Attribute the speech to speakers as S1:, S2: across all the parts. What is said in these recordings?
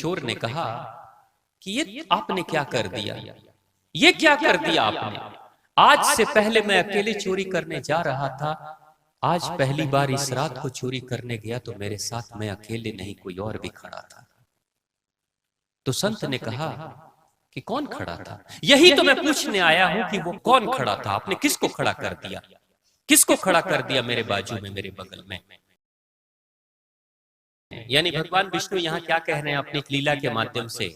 S1: चोर ने कहा कि ये आपने क्या कर दिया, ये क्या कर दिया आपने। आज से पहले मैं अकेले चोरी करने जा रहा था, आज पहली बार इस रात को चोरी करने गया तो मेरे साथ मैं अकेले नहीं कोई और भी खड़ा था। तो संत ने कहा कि कौन खड़ा था। यही तो मैं पूछने आया हूं कि वो कौन खड़ा था, आपने किसको खड़ा कर दिया, किसको खड़ा कर दिया मेरे बाजू में, मेरे बगल में। यानी भगवान विष्णु यहाँ क्या कह रहे हैं अपनी लीला के माध्यम से,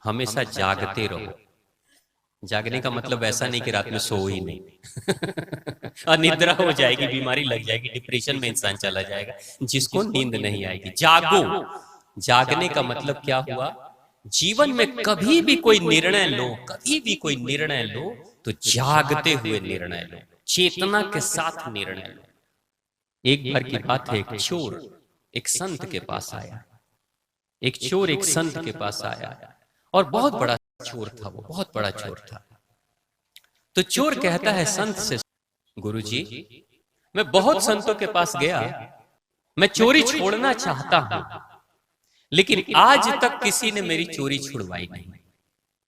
S1: हमेशा जागते रहो। जागने का मतलब ऐसा नहीं कि रात में सो ही नहीं अनिद्रा हो जाएगी, बीमारी लग जाएगी, डिप्रेशन में इंसान चला जाएगा, जिसको नींद नहीं आएगी। जागो। जागने का मतलब क्या हुआ, जीवन में कभी भी कोई निर्णय लो, कभी भी कोई निर्णय लो तो जागते हुए निर्णय लो, चेतना के साथ निर्णय लो। एक बार की बात है, एक चोर एक संत के पास आया। एक चोर एक संत के पास आया और बहुत बड़ा चोर था, वो बहुत बड़ा चोर था। तो चोर कहता है संत से, गुरुजी मैं बहुत संतों के पास गया, मैं चोरी छोड़ना चाहता हूं, लेकिन आज तक किसी ने मेरी चोरी छुड़वाई नहीं,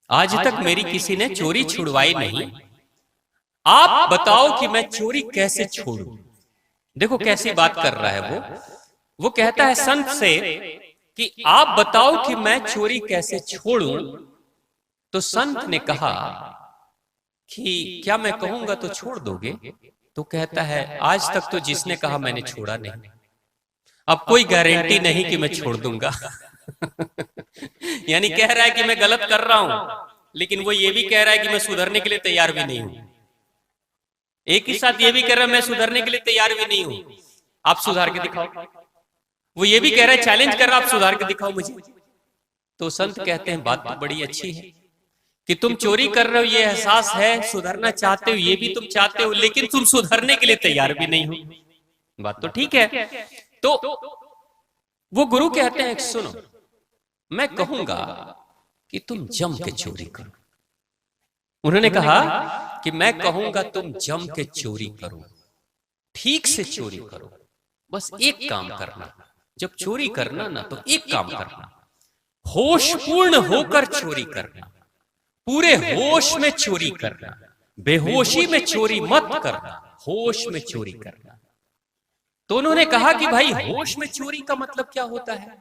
S1: आज तक मेरी किसी ने चोरी छुड़वाई नहीं। आप बताओ कि मैं चोरी कैसे छोड़ूं। देखो कैसी बात कर रहा है वो कहता है संत से कि आप बताओ कि मैं चोरी कैसे छोड़ूं। तो संत ने कहा कि क्या मैं कहूंगा तो छोड़ दोगे। तो कहता है आज तक तो जिसने कहा मैंने छोड़ा नहीं, अब कोई गारंटी नहीं कि मैं छोड़ दूंगा यानी कह रहा है कि मैं गलत कर रहा हूं, लेकिन वो ये भी कह रहा है कि मैं सुधरने के लिए तैयार भी नहीं हूं। एक ही साथ ये भी कह रहा है मैं सुधरने के लिए तैयार भी नहीं हूं, आप सुधार के दिखाओ। वो ये भी कह रहा है, चैलेंज कर रहा, आप सुधार के दिखाओ मुझे। तो संत कहते हैं बात तो बड़ी अच्छी है कि तुम चोरी कर रहे हो, ये एहसास है, सुधरना चाहते हो, ये भी तुम चाहते हो, लेकिन तुम सुधरने के लिए तैयार भी नहीं हो। बात तो ठीक है। तो वो गुरु कहते हैं सुनो, मैं कहूंगा कि तुम जम के चोरी करो। उन्होंने कहा कि मैं कहूंगा तुम जम के चोरी करो, ठीक से चोरी करो, बस एक काम करना, जब चोरी करना ना तो एक काम करना, होशपूर्ण होकर चोरी करना, पूरे होश में चोरी करना, बेहोशी में चोरी मत करना, होश में चोरी करना। तो उन्होंने कहा कि भाई होश में चोरी का मतलब क्या होता है।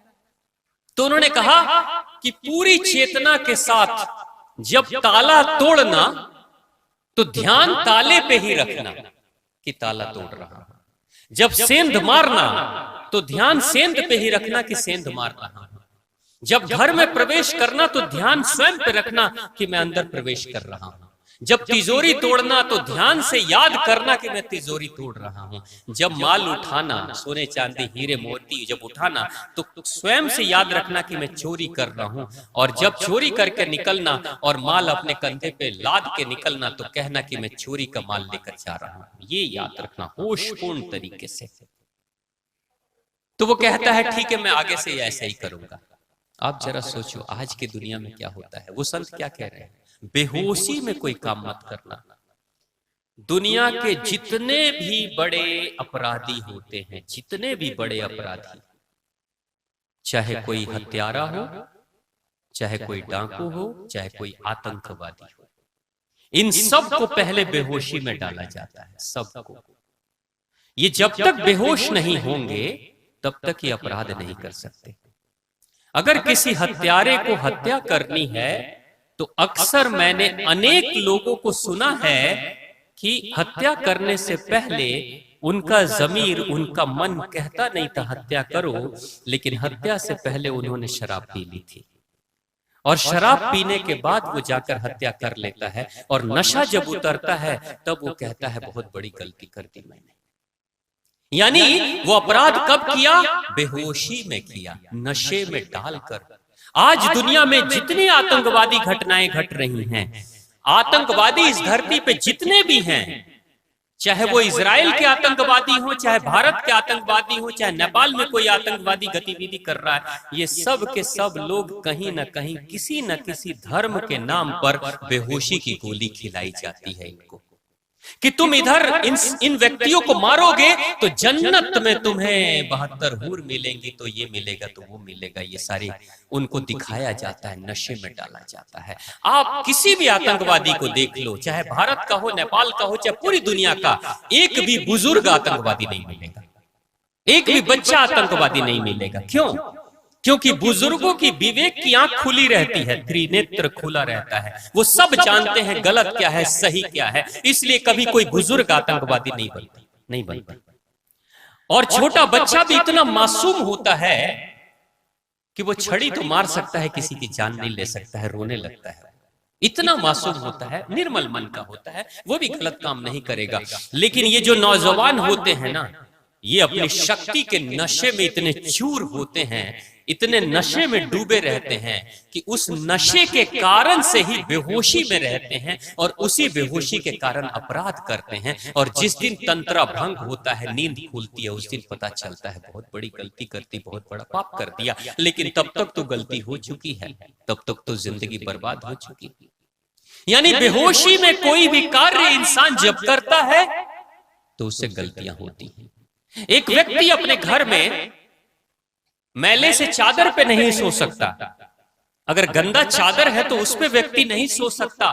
S1: तो उन्होंने कहा कि पूरी चेतना के साथ जब ताला तोड़ना तो ध्यान ताले पे ही रखना कि ताला तोड़ रहा हूं, जब सेंध मारना तो ध्यान सेंध पे ही रखना कि सेंध मार रहा हूं, जब घर में प्रवेश करना तो ध्यान स्वयं पे रखना कि मैं अंदर प्रवेश कर रहा हूं, जब तिजोरी तोड़ना तो ध्यान से याद करना कि मैं तिजोरी तोड़ रहा हूं, जब माल उठाना, सोने चांदी हीरे मोती जब उठाना तो स्वयं से याद रखना कि मैं चोरी कर रहा हूं, और जब चोरी करके निकलना और माल अपने कंधे पे लाद के निकलना तो कहना कि मैं चोरी का माल लेकर जा रहा हूं। ये याद रखना होशपूर्ण तरीके से। तो वो कहता है ठीक है मैं आगे से ऐसे ही करूंगा। आप जरा सोचो आज की दुनिया में क्या होता है। वो संत क्या कह रहे हैं, बेहोशी में कोई काम मत करना। दुनिया के जितने भी बड़े अपराधी होते हैं, जितने भी बड़े अपराधी, चाहे कोई हत्यारा हो, चाहे कोई डाकू हो, चाहे कोई आतंकवादी हो, इन सब को पहले बेहोशी में डाला जाता है। सबको ये जब तक बेहोश नहीं होंगे तब तक ये अपराध नहीं कर सकते। अगर किसी हत्यारे को हत्या करनी है तो अक्सर मैंने अनेक लोगों को सुना है कि हत्या करने से पहले उनका जमीर, उनका मन कहता नहीं था हत्या करो, लेकिन हत्या से पहले उन्होंने शराब पी ली थी, और शराब पीने के बाद वो जाकर हत्या कर लेता है, और नशा जब उतरता है तब वो कहता है बहुत बड़ी गलती कर दी मैंने। यानी वो अपराध कब किया, बेहोशी में किया, नशे में डालकर। आज दुनिया में जितनी आतंकवादी घटनाएं घट रही हैं, आतंकवादी इस धरती पे जितने भी हैं, चाहे वो इजराइल के आतंकवादी हो, चाहे भारत के आतंकवादी हो, चाहे नेपाल में कोई आतंकवादी गतिविधि कर रहा है, ये सब के सब लोग कहीं ना कहीं किसी न किसी धर्म के नाम पर बेहोशी की गोली खिलाई जाती है इनको। कि तुम इधर इन व्यक्तियों को मारोगे तो जन्नत में तुम्हें 72 हूर मिलेंगी, तो ये मिलेगा तो वो मिलेगा, ये सारे उनको दिखाया जाता है, नशे में डाला जाता है। आप किसी भी आतंकवादी को देख लो, चाहे भारत का हो, नेपाल का हो, चाहे पूरी दुनिया का, एक भी बुजुर्ग आतंकवादी नहीं मिलेगा, एक भी बच्चा आतंकवादी नहीं मिलेगा। क्यों? क्योंकि बुजुर्गों की विवेक की आंख खुली रहती है, त्रिनेत्र खुला रहता है, वो सब जानते हैं गलत क्या है सही क्या है, इसलिए कभी कोई बुजुर्ग आतंकवादी नहीं बनता। और छोटा बच्चा भी इतना मासूम होता है कि वो छड़ी तो मार सकता है, किसी की जान नहीं ले सकता है, रोने लगता है, इतना मासूम होता है, निर्मल मन का होता है, वो भी गलत काम नहीं करेगा। लेकिन ये जो नौजवान होते हैं ना, ये अपनी शक्ति के नशे में इतने चूर होते हैं, इतने नशे में डूबे रहते हैं कि उस नशे के कारण से ही बेहोशी में रहते हैं, और उसी बेहोशी के कारण अपराध करते हैं। और जिस दिन तंत्रा भंग होता है, नींद खुलती है, उस दिन पता चलता है बहुत बड़ी गलती करती, बहुत बड़ा पाप कर दिया। लेकिन तब तक तो गलती हो चुकी है, तब तक तो जिंदगी बर्बाद हो चुकी है। यानी बेहोशी में कोई भी कार्य इंसान जब करता है तो उससे गलतियां होती हैं। एक व्यक्ति अपने घर में मैले से चादर पे नहीं सो सकता, अगर गंदा चादर है तो उस पे व्यक्ति नहीं सो सकता,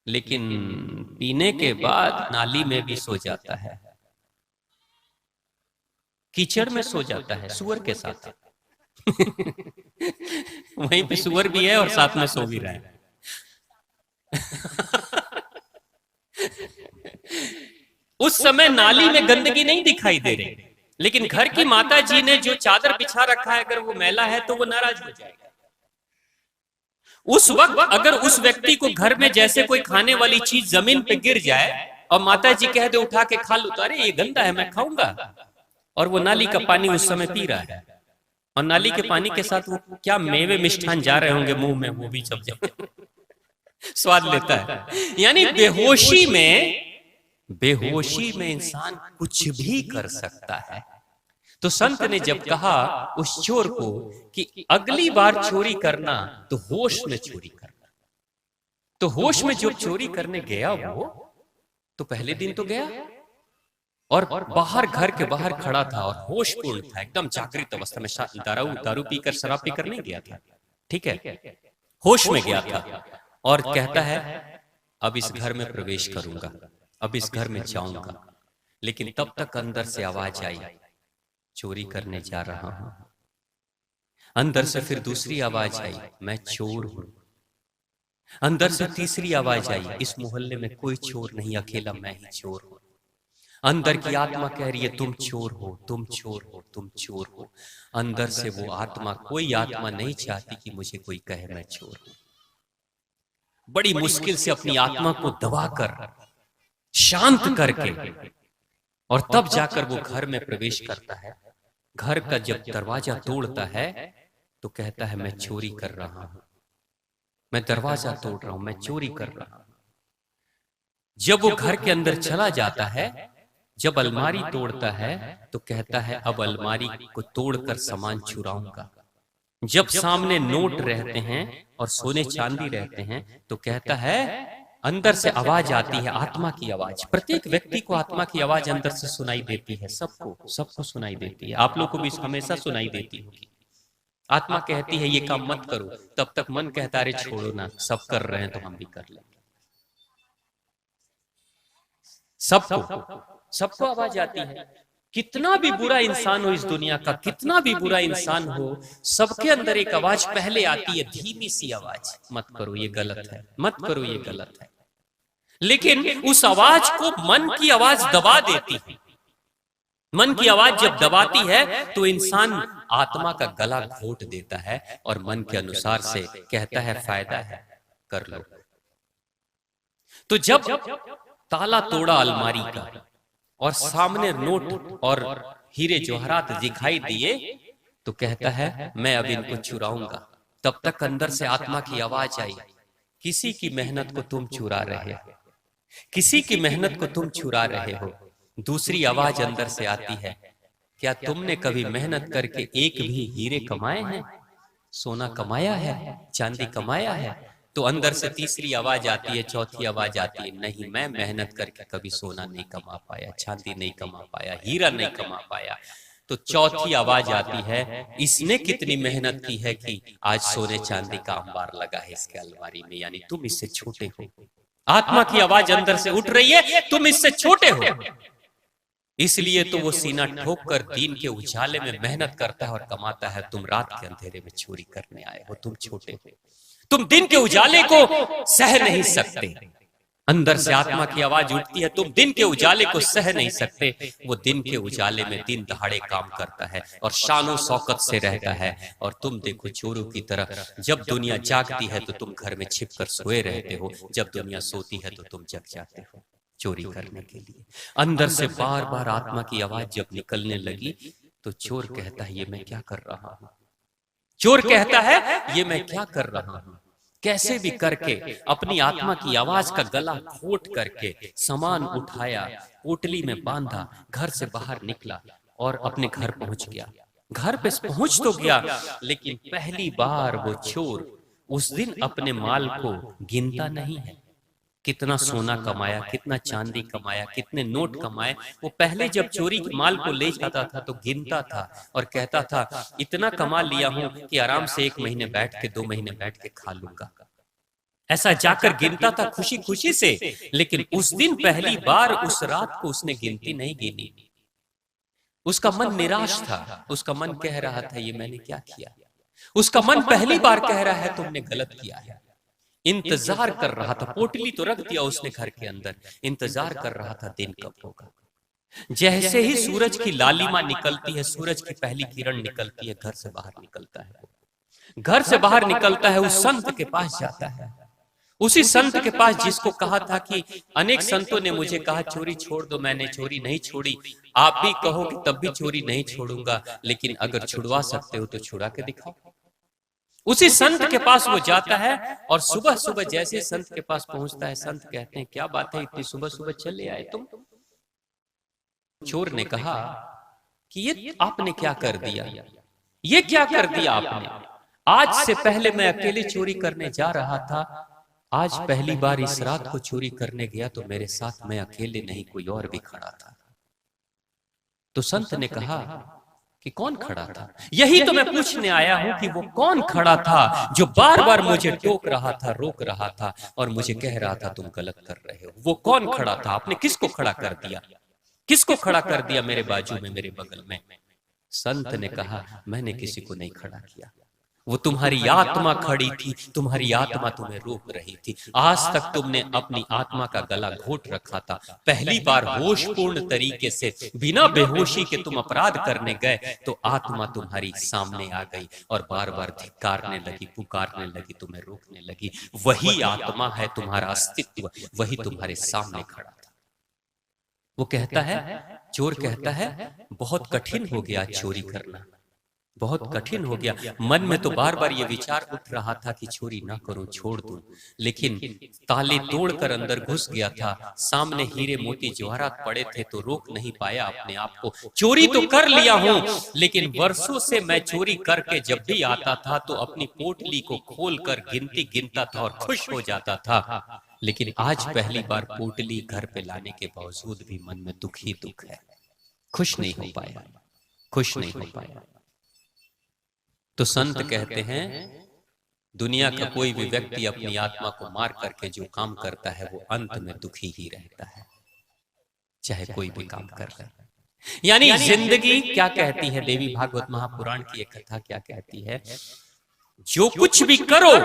S1: लेकिन पीने के बाद नाली में भी सो जाता है, कीचड़ में सो जाता है सुअर के साथ। वहीं पे सुअर भी है और साथ में सो भी रहा है। उस समय नाली में गंदगी नहीं दिखाई दे रही, लेकिन घर की माता जी ने जो चादर बिछा रखा है, अगर वो मैला है तो वो नाराज हो जाएगा। उस वक्त अगर उस व्यक्ति को घर में जैसे कोई खाने वाली चीज जमीन पे गिर जाए और माता जी कह दे उठा के खा लो, तो अरे ये गंदा है मैं खाऊंगा, और वो नाली का पानी उस समय पी रहा है, और नाली के पानी के साथ वो क्या मेवे मिष्ठान जा रहे होंगे मुंह में, वो भी सब जाते स्वाद लेता है। यानी बेहोशी में इंसान कुछ भी कर सकता है। तो संत ने जब कहा उस चोर को कि अगली बार चोरी करना तो होश में चोरी करना, तो होश में जब चोरी करने गया वो, तो पहले दिन तो गया और बाहर, घर के बाहर खड़ा था और होशपूर्ण था, एकदम जागृत अवस्था में, दारू पीकर शराब पीकर नहीं गया था, ठीक है, होश में गया था। और कहता है अब इस घर में प्रवेश करूंगा, अब इस घर में जाऊंगा, लेकिन तब तक अंदर से आवाज आई चोरी करने जा रहा हूं। अंदर से फिर दूसरी आवाज आई मैं चोर हूं। अंदर से तीसरी आवाज आई इस मोहल्ले में कोई चोर नहीं, अकेला मैं ही चोर हूं। अंदर की आत्मा कह रही है तुम चोर हो, तुम चोर हो, तुम चोर हो। अंदर से वो आत्मा, कोई आत्मा नहीं चाहती कि मुझे कोई कहे मैं चोर हूं। बड़ी मुश्किल से अपनी आत्मा को दबाकर, शांत करके, और तब जाकर वो घर में प्रवेश करता है। घर का जब दरवाजा तोड़ता है तो कहता है मैं चोरी कर रहा हूं, मैं दरवाजा तोड़ रहा हूं, मैं चोरी कर रहा हूं। जब वो घर के अंदर चला जाता है, जब अलमारी तोड़ता है तो कहता है अब अलमारी को तोड़कर सामान चुराऊंगा। जब सामने नोट रहते हैं और सोने चांदी रहते हैं तो कहता है, अंदर से आवाज आती है, आत्मा की आवाज। प्रत्येक व्यक्ति को आत्मा की आवाज अंदर से सुनाई देती है, सबको सुनाई देती है। आप लोग को भी हमेशा सुनाई देती होगी। आत्मा कहती है ये काम मत करो, तब तक मन कहता है छोड़ो ना, सब कर रहे हैं तो हम भी कर लेंगे। सबको आवाज आती है। कितना भी बुरा इंसान हो इस दुनिया का, कितना भी बुरा इंसान हो, सबके अंदर एक आवाज पहले आती है, धीमी सी आवाज, मत करो ये गलत है, मत करो ये गलत है। लेकिन उस आवाज को मन की आवाज दबा देती है। मन की आवाज जब दबाती है तो इंसान आत्मा का गला घोट देता है और मन के अनुसार से कहता है फायदा है कर लो। तो जब ताला तोड़ा अलमारी का और सामने नोट और हीरे जवाहरात दिखाई दिए तो कहता है मैं अब इनको चुराऊंगा। तब तक अंदर से आत्मा की आवाज आई, किसी की मेहनत को तुम चुरा रहे हो, किसी की मेहनत को तुम चुरा रहे हो। दूसरी आवाज अंदर से आती है, क्या तुमने कभी मेहनत करके एक भी हीरे कमाए हैं, सोना कमाया है, चांदी कमाया है? तो अंदर से तीसरी आवाज आती है, चौथी आवाज आती है, नहीं मैं मेहनत करके कभी सोना नहीं कमा पाया, चांदी नहीं कमा पाया, हीरा नहीं कमा पाया। तो चौथी आवाज आती है, इसने कितनी मेहनत की है कि आज सोने चांदी का अंबार लगा है इसके अलमारी में, यानी तुम इससे छोटे हो। आत्मा की आवाज अंदर से उठ रही है, तुम इससे छोटे हो। इसलिए तो वो सीना ठोक कर दिन के उजाले में मेहनत करता है और कमाता है, तुम रात के अंधेरे में चोरी करने आए हो, तुम छोटे हो, तुम दिन के उजाले को सह नहीं सकते। अंदर से आत्मा की आवाज उठती है, तुम दिन के उजाले को सह नहीं सकते। वो दिन के उजाले में दिन दहाड़े काम करता है और शानो शौकत से रहता है, और तुम देखो चोरों की तरह, जब दुनिया जागती है तो तुम घर में छिपकर सोए रहते हो, जब दुनिया सोती है तो तुम जग जाते हो चोरी करने के लिए। अंदर से बार बार आत्मा की आवाज जब निकलने लगी तो चोर कहता है, ये मैं क्या कर रहा हूं। चोर कहता है, ये मैं क्या कर रहा हूं। कैसे भी करके अपनी आत्मा की आवाज का गला घोट करके सामान उठाया, पोटली में बांधा, घर से बाहर निकला और अपने घर पहुंच गया। घर पे पहुंच तो गया, लेकिन पहली बार वो चोर उस दिन अपने माल को गिनता नहीं है। कितना सोना कमाया, कितना चांदी कमाया, कितने नोट कमाए, वो पहले जब चोरी के माल को ले जाता था तो गिनता था और कहता था, इतना कमा लिया हूं कि आराम से 1 महीने बैठ के 2 महीने बैठ के खा लूंगा। ऐसा जाकर गिनता था खुशी खुशी से। लेकिन उस दिन पहली बार उस रात को उसने गिनती नहीं गिनी। उसका मन निराश था, उसका मन कह रहा था, ये मैंने क्या किया। उसका मन पहली बार कह रहा है, तुमने गलत किया है। इंतजार कर रहा था, पोटली तो रख दिया उसने घर के अंदर, इंतजार कर रहा था दिन कब होगा। जैसे ही सूरज की लालिमा निकलती है, सूरज की पहली किरण निकलती है, घर से बाहर निकलता है। घर से बाहर निकलता है, उस संत के पास जाता है, उसी संत के पास जिसको कहा था कि अनेक संतों ने मुझे कहा चोरी छोड़ दो, मैंने चोरी नहीं छोड़ी, आप भी कहोगे तब भी चोरी नहीं छोड़ूंगा, लेकिन अगर छुड़वा सकते हो तो छुड़ा के दिखाओ। उसी संत के पास वो जाता है और सुबह सुबह जैसे संत के पास पहुंचता है, संत कहते हैं, क्या बात है इतनी सुबह सुबह चले आए तुम। चोर ने कहा कि ये आपने क्या कर दिया, ये क्या कर दिया आपने। आज से पहले मैं अकेले चोरी करने जा रहा था, आज पहली बार इस रात को चोरी करने गया तो मेरे साथ मैं अकेले नहीं, कोई और भी खड़ा था। तो संत ने कहा कि कौन खड़ा था। यही तो मैं पूछने आया हूं कि वो कौन खड़ा था जो बार बार मुझे टोक रहा था, रोक रहा था और मुझे कह रहा था तुम गलत कर रहे हो। वो कौन खड़ा था, आपने किसको खड़ा कर दिया, किसको खड़ा कर दिया मेरे बाजू में, मेरे बगल में। संत ने कहा, मैंने किसी को नहीं खड़ा किया, वो तुम्हारी आत्मा खड़ी थी, तुम्हारी आत्मा तुम्हें रोक रही थी। आज तक तुमने अपनी आत्मा का गला घोट रखा था, पहली बार होशपूर्ण तरीके से बिना बेहोशी के तुम अपराध करने गए तो आत्मा तुम्हारी सामने आ गई और बार बार धिक्कारने लगी, पुकारने लगी, तुम्हें रोकने लगी। वही आत्मा है तुम्हारा अस्तित्व, वही तुम्हारे सामने खड़ा था। वो कहता है, चोर कहता है, बहुत कठिन हो गया चोरी करना, बहुत कठिन हो गया। मन में तो बार बार ये विचार उठ रहा था कि चोरी ना करूं, छोड़ दूं, लेकिन ताले तोड़कर अंदर घुस गया था, सामने हीरे मोती जवाहरात पड़े थे तो रोक नहीं पाया अपने आप को। चोरी तो कर लिया हूं, लेकिन वर्षों से मैं चोरी करके जब भी आता था तो अपनी पोटली को खोलकर गिनती गिनता था और खुश हो जाता था। लेकिन आज पहली बार पोटली घर पे लाने के बावजूद भी मन में दुख ही दुख है, खुश नहीं हो पाया, खुश नहीं हो पाया। तो संत कहते हैं, दुनिया का कोई भी व्यक्ति अपनी आत्मा को मार करके जो काम करता है वो अंत में दुखी ही रहता है, चाहे कोई भी काम कर रहा है। यानी जिंदगी क्या कहती है, देवी भागवत महापुराण की एक कथा क्या कहती है, जो कुछ भी करो,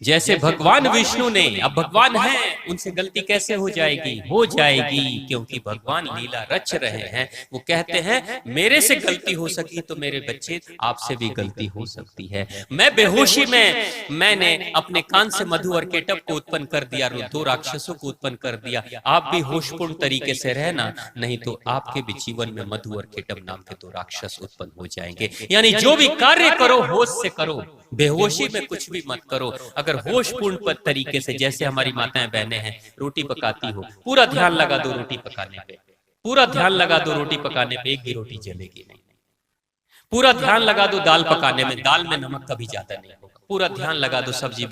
S1: जैसे भगवान विष्णु ने, अब भगवान है, उनसे गलती कैसे हो जाएगी, हो जाएगी, क्योंकि भगवान लीला रच रहे हैं। वो कहते हैं, मेरे से गलती हो सकी तो मेरे बच्चे आपसे भी गलती हो सकती है। मैं बेहोशी में मैंने अपने कान से मधु और केटप को उत्पन्न कर दिया, 2 राक्षसों को उत्पन्न कर दिया। आप भी होशपूर्ण तरीके से रहना, नहीं तो आपके भी जीवन में मधु और केटप नाम के 2 राक्षस उत्पन्न हो जाएंगे। यानी जो भी कार्य करो होश से करो, बेहोशी में कुछ भी मत करो। अगर होशपूर्ण तरीके से, जैसे हमारी माताएं बहनें हैं, रोटी पकाती हो, पूरा ध्यान लगा दो रोटी पकाने पे, पूरा ध्यान लगा दो रोटी पकाने पे, एक भी रोटी जलेगी नहीं। पूरा ध्यान लगा दो दाल पकाने में, दाल में नमक कभी ज्यादा नहीं होगा। पूरा ध्यान लगा दो सब्जी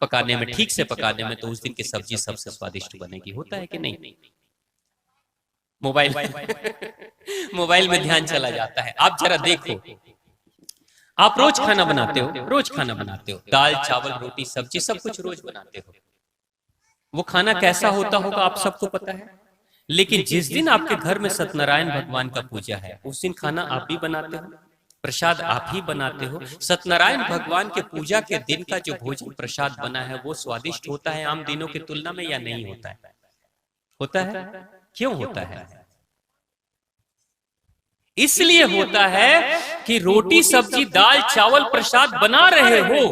S1: पकाने में, ठीक से पकाने में, तो उस दिन की सब्जी सबसे स्वादिष्ट बनेगी। होता है कि नहीं? मोबाइल में ध्यान चला जाता है। आप जरा देखो, आप रोज खाना बनाते हो, रोज खाना बनाते हो, दाल चावल रोटी सब्जी सब कुछ रोज बनाते हो। वो खाना कैसा होता होगा आप सबको पता है। लेकिन जिस दिन आपके घर में सत्यनारायण भगवान का पूजा है, उस दिन खाना आप ही बनाते हो, प्रसाद आप ही बनाते हो। सत्यनारायण भगवान के पूजा के दिन का जो भोजन प्रसाद बना है वो स्वादिष्ट होता है आम दिनों की तुलना में, या नहीं होता है? होता है। क्यों होता है? इसलिए होता है कि रोटी सब्जी दाल चावल प्रसाद बना रहे हो,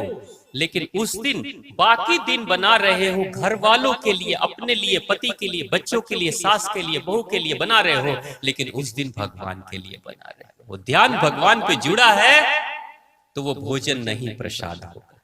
S1: लेकिन उस दिन बाकी दिन बना रहे हो घर वालों के लिए, अपने लिए, पति के लिए, बच्चों के लिए, सास के लिए, बहू के लिए बना रहे हो, लेकिन उस दिन भगवान के लिए बना रहे हो। वो ध्यान भगवान पे जुड़ा है तो वो भोजन नहीं प्रसाद होगा,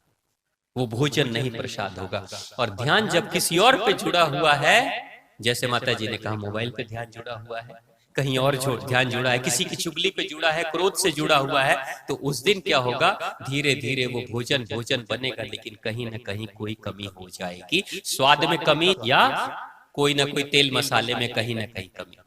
S1: वो भोजन नहीं प्रसाद होगा। और ध्यान जब किसी और पे जुड़ा हुआ है, जैसे माता जी ने कहा मोबाइल पे ध्यान जुड़ा हुआ है, कहीं और ध्यान जुड़ा है, किसी की चुगली पे जुड़ा है, क्रोध से जुड़ा हुआ है, तो उस दिन क्या होगा? धीरे धीरे वो भोजन बनेगा, लेकिन कहीं ना कहीं कोई कमी हो जाएगी, स्वाद में कमी या कोई ना कोई तेल मसाले में कहीं ना कहीं कमी।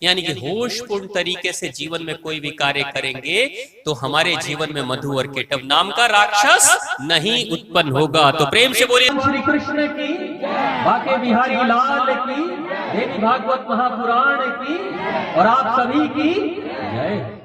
S1: यानी कि होशपूर्ण तरीके से जीवन में कोई भी कार्य करेंगे तो हमारे जीवन में मधु और केटव नाम का राक्षस नहीं उत्पन्न होगा। तो प्रेम से बोलिए श्री कृष्ण की, बाके बिहारी लाल की, देवी भागवत महापुराण की, और आप सभी की जय।